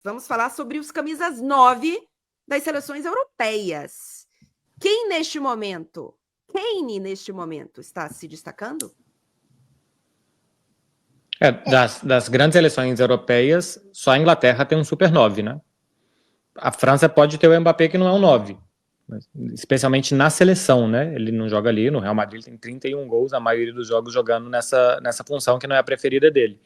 Vamos falar sobre os camisas 9 das seleções europeias. Quem neste momento está se destacando? Das grandes seleções europeias, só a Inglaterra tem um super 9, né? A França pode ter o Mbappé, que não é um 9, especialmente na seleção, né? Ele não joga ali, no Real Madrid ele tem 31 gols, a maioria dos jogos jogando nessa função que não é a preferida dele.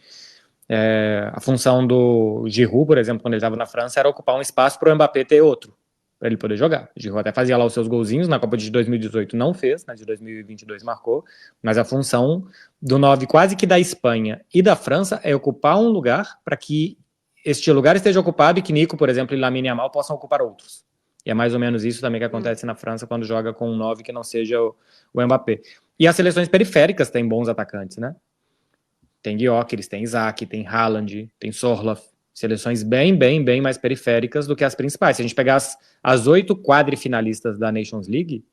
A função do Giroud, por exemplo, quando ele estava na França, era ocupar um espaço para o Mbappé ter outro, para ele poder jogar. O Giroud até fazia lá os seus golzinhos, na Copa de 2018 não fez, na de 2022 marcou, mas a função do 9 quase que da Espanha e da França é ocupar um lugar para que este lugar esteja ocupado e que Nico, por exemplo, e Lamine Yamal possam ocupar outros. E é mais ou menos isso também que acontece na França quando joga com um 9 que não seja o Mbappé. E as seleções periféricas têm bons atacantes, né? Tem Gyökeres, tem Isaac, tem Haaland, tem Sorloth. Seleções bem mais periféricas do que as principais. Se a gente pegar as 8 quadrifinalistas da Nations League,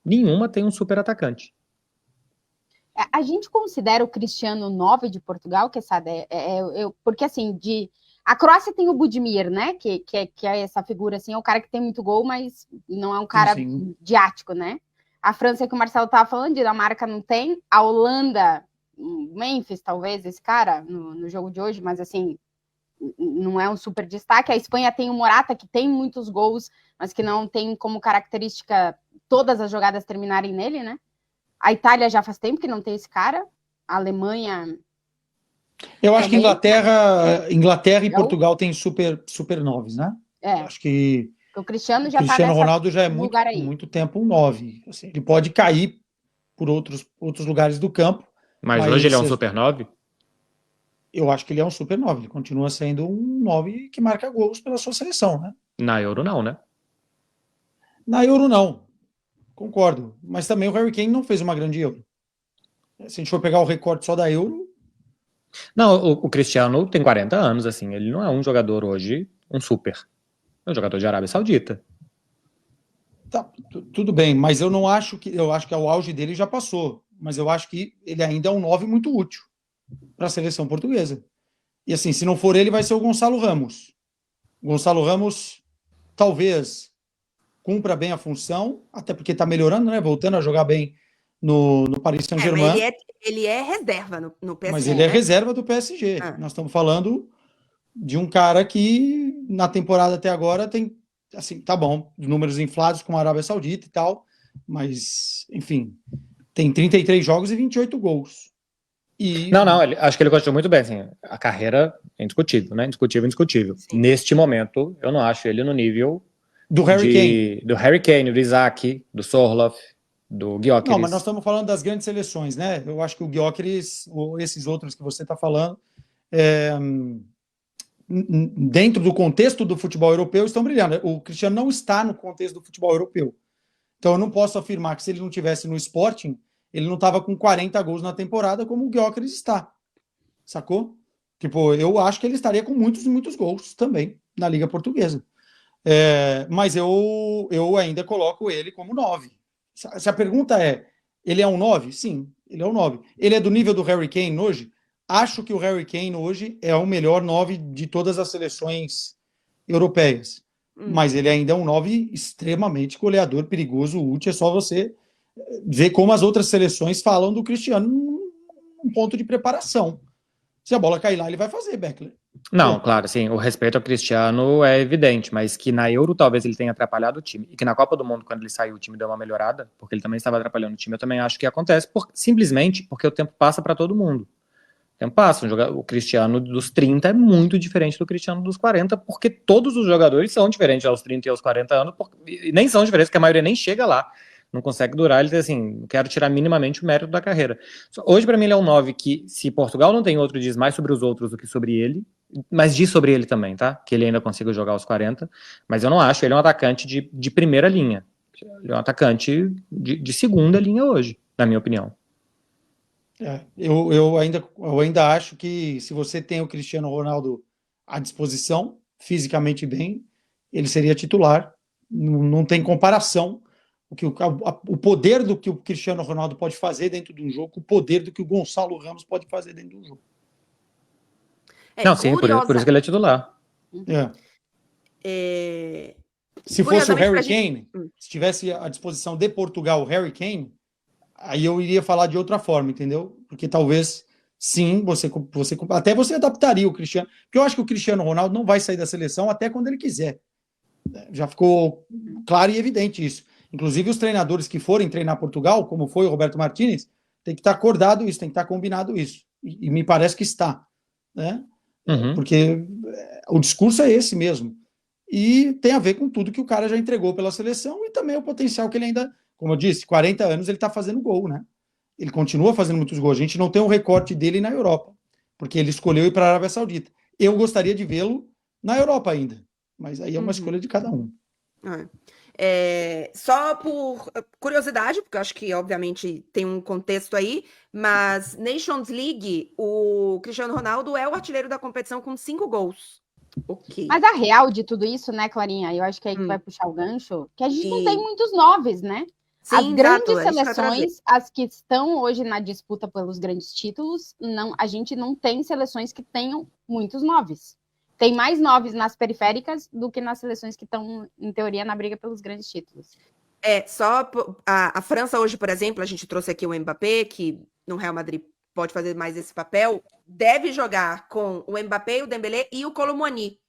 nenhuma tem um super atacante. A gente considera o Cristiano 9 de Portugal, que sabe? Porque assim, a Croácia tem o Budimir, né? Que é essa figura, assim, é um cara que tem muito gol, mas não é um cara diático, né? A França, que o Marcelo estava falando, Dinamarca não tem. A Holanda, Memphis, talvez, esse cara, no jogo de hoje, mas assim, não é um super destaque. A Espanha tem o Morata, que tem muitos gols, mas que não tem como característica todas as jogadas terminarem nele, né? A Itália já faz tempo que não tem esse cara. A Alemanha... Eu acho que Inglaterra e Portugal têm super 9, né? Acho que o Cristiano já Cristiano Ronaldo já é muito tempo um 9. Assim, ele pode cair por outros lugares do campo. Mas hoje ele é um super 9? Eu acho que ele é um super 9. Ele continua sendo um 9 que marca gols pela sua seleção, né? Na Euro não, né? Na Euro não. Concordo. Mas também o Harry Kane não fez uma grande Euro. Se a gente for pegar o recorte só da Euro... Não, o Cristiano tem 40 anos, assim. Ele não é um jogador hoje, um super. É um jogador de Arábia Saudita. Tá, tudo bem, mas eu não acho que... Eu acho que o auge dele já passou. Mas eu acho que ele ainda é um 9 muito útil para a seleção portuguesa. E assim, se não for ele, vai ser o Gonçalo Ramos. O Gonçalo Ramos talvez cumpra bem a função, até porque está melhorando, né? Voltando a jogar bem no Paris Saint-Germain. Ele é reserva no PSG. Mas ele é reserva do PSG. Nós estamos falando de um cara que na temporada até agora tem, assim, tá bom, números inflados com a Arábia Saudita e tal, mas, enfim, tem 33 jogos e 28 gols. Não, acho que ele continua muito bem, assim, a carreira é indiscutível, né? Indiscutível. Sim. Neste momento, eu não acho ele no nível do Harry Kane, do Isaac, do Sorloth, do Gyökeres. Não, mas nós estamos falando das grandes seleções, né? Eu acho que o Gyökeres, ou esses outros que você está falando, dentro do contexto do futebol europeu, estão brilhando. O Cristiano não está no contexto do futebol europeu. Então eu não posso afirmar que se ele não tivesse no Sporting, ele não estava com 40 gols na temporada como o Gyökeres está. Sacou? Tipo, eu acho que ele estaria com muitos gols também na Liga Portuguesa. Mas eu ainda coloco ele como 9. Se a pergunta é, ele é um 9? Sim, ele é um 9. Ele é do nível do Harry Kane hoje? Acho que o Harry Kane hoje é o melhor 9 de todas as seleções europeias. Mas ele ainda é um 9 extremamente goleador, perigoso, útil. É só você ver como as outras seleções falam do Cristiano num ponto de preparação. Se a bola cair lá, ele vai fazer, Beckler. Não, claro, sim, o respeito ao Cristiano é evidente, mas que na Euro talvez ele tenha atrapalhado o time, e que na Copa do Mundo, quando ele saiu, o time deu uma melhorada, porque ele também estava atrapalhando o time, eu também acho que acontece, simplesmente porque o tempo passa para todo mundo. O tempo passa, o Cristiano dos 30 é muito diferente do Cristiano dos 40, porque todos os jogadores são diferentes aos 30 e aos 40 anos, e nem são diferentes, porque a maioria nem chega lá. Não consegue durar, ele diz assim, quero tirar minimamente o mérito da carreira. Hoje, para mim, ele é um 9 que, se Portugal não tem outro, diz mais sobre os outros do que sobre ele, mas diz sobre ele também, tá? Que ele ainda consiga jogar aos 40, mas eu não acho ele um atacante de primeira linha. Ele é um atacante de segunda linha hoje, na minha opinião. Eu ainda acho que se você tem o Cristiano Ronaldo à disposição, fisicamente bem, ele seria titular. Não tem comparação o poder do que o Cristiano Ronaldo pode fazer dentro de um jogo, o poder do que o Gonçalo Ramos pode fazer dentro de um jogo. Não, sim, por isso que ele é titular. Se fosse o Curiosamente, Harry pra gente- Kane, se tivesse à disposição de Portugal o Harry Kane, aí eu iria falar de outra forma, entendeu? Porque talvez, sim, até você adaptaria o Cristiano. Porque eu acho que o Cristiano Ronaldo não vai sair da seleção até quando ele quiser. Já ficou claro e evidente isso. Inclusive, os treinadores que forem treinar Portugal, como foi o Roberto Martínez, tem que estar acordado isso, tem que estar combinado isso. E me parece que está, né? Porque o discurso é esse mesmo. E tem a ver com tudo que o cara já entregou pela seleção e também o potencial que ele ainda, como eu disse, 40 anos ele está fazendo gol, né? Ele continua fazendo muitos gols. A gente não tem um recorte dele na Europa, porque ele escolheu ir para a Arábia Saudita. Eu gostaria de vê-lo na Europa ainda, mas aí é uma escolha de cada um. Só por curiosidade, porque eu acho que obviamente tem um contexto aí, mas Nations League, o Cristiano Ronaldo é o artilheiro da competição com 5 gols. Ok. Mas a real de tudo isso, né, Clarinha? Eu acho que aí que vai puxar o gancho, que a gente não tem muitos noves, né? Sim, as grandes exato, a gente vai seleções, as que estão hoje na disputa pelos grandes títulos, a gente não tem seleções que tenham muitos noves. Tem mais noves nas periféricas do que nas seleções que estão, em teoria, na briga pelos grandes títulos. Só a França hoje, por exemplo, a gente trouxe aqui o Mbappé, que no Real Madrid pode fazer mais esse papel, deve jogar com o Mbappé, o Dembélé e o Kolo Muani.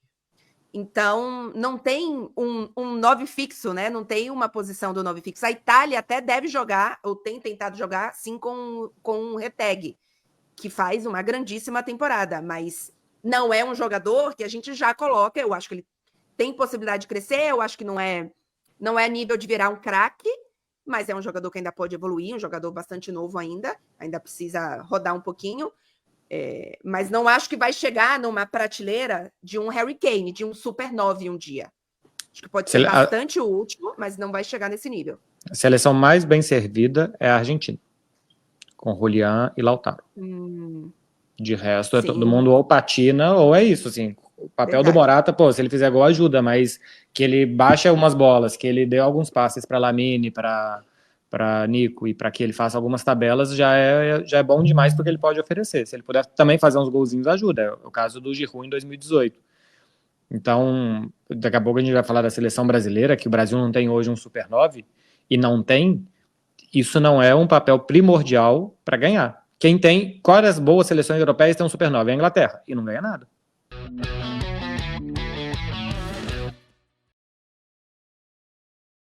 Então, não tem um 9 fixo, né? Não tem uma posição do 9 fixo. A Itália até deve jogar, ou tem tentado jogar, sim, com o Retegui, que faz uma grandíssima temporada, mas não é um jogador que a gente já coloca. Eu acho que ele tem possibilidade de crescer, eu acho que não é nível de virar um craque, mas é um jogador que ainda pode evoluir, um jogador bastante novo ainda precisa rodar um pouquinho. Mas não acho que vai chegar numa prateleira de um Harry Kane, de um Super 9 um dia. Acho que pode ser bastante útil, mas não vai chegar nesse nível. A seleção mais bem servida é a Argentina, com Julián e Lautaro. De resto, todo mundo ou patina ou é isso, assim. O papel do Morata, se ele fizer gol ajuda, mas que ele baixa umas bolas, que ele dê alguns passes para Lamine, para Nico e para que ele faça algumas tabelas, já é bom demais porque ele pode oferecer. Se ele puder também fazer uns golzinhos, ajuda. É o caso do Giroud em 2018. Então, daqui a pouco a gente vai falar da seleção brasileira, que o Brasil não tem hoje um Super 9, e não tem, isso não é um papel primordial para ganhar. Quem tem, quais as boas seleções europeias tem um Super 9? É a Inglaterra, e não ganha nada.